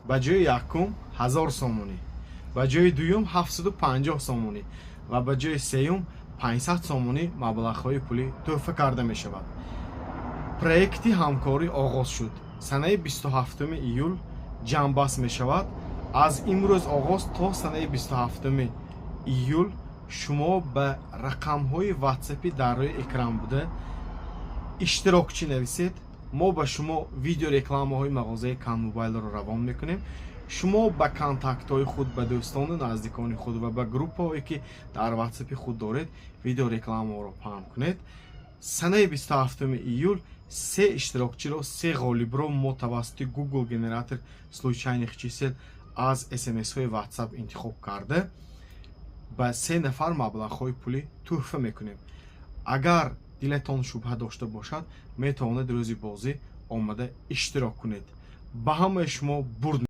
ба ҷои якум 1000 сомонӣ, ба ҷои дуюм 750 сомонӣ ва ба ҷои сеюм 500 сомонӣ маблағҳои пулӣ тӯҳфа карда мешавад. проекти ҳамкорӣ оғоз шуд. санаи 27 июл ҷамъбаст мешавад. аз имрӯз оғоз то санаи 27 июл шумо ба рақамҳои ватсапи дар рӯи экран буда иштирокчӣ нависед. мо ба шумо видео рекламаҳои мағозаи Канмобайлро равон мекунем. шумо ба контактҳои худ, ба дӯстону наздикони худ ва ба группаҳое ки дар ватсапи худ доред видео рекламаҳоро паҳн кунед. санаи 27 июл 3 иштирокчиро, 3 ғолибро мо тавассути Google генератор случайных чисел аз смсҳои WhatsApp интихоб карда ба 3 нафар маблағҳои пулӣ тӯҳфа мекунем. агар дилатон шубҳа дошта бошад, метавонед рӯзи бозӣ омада иштирок кунед. ба ҳамаи шумо бурд.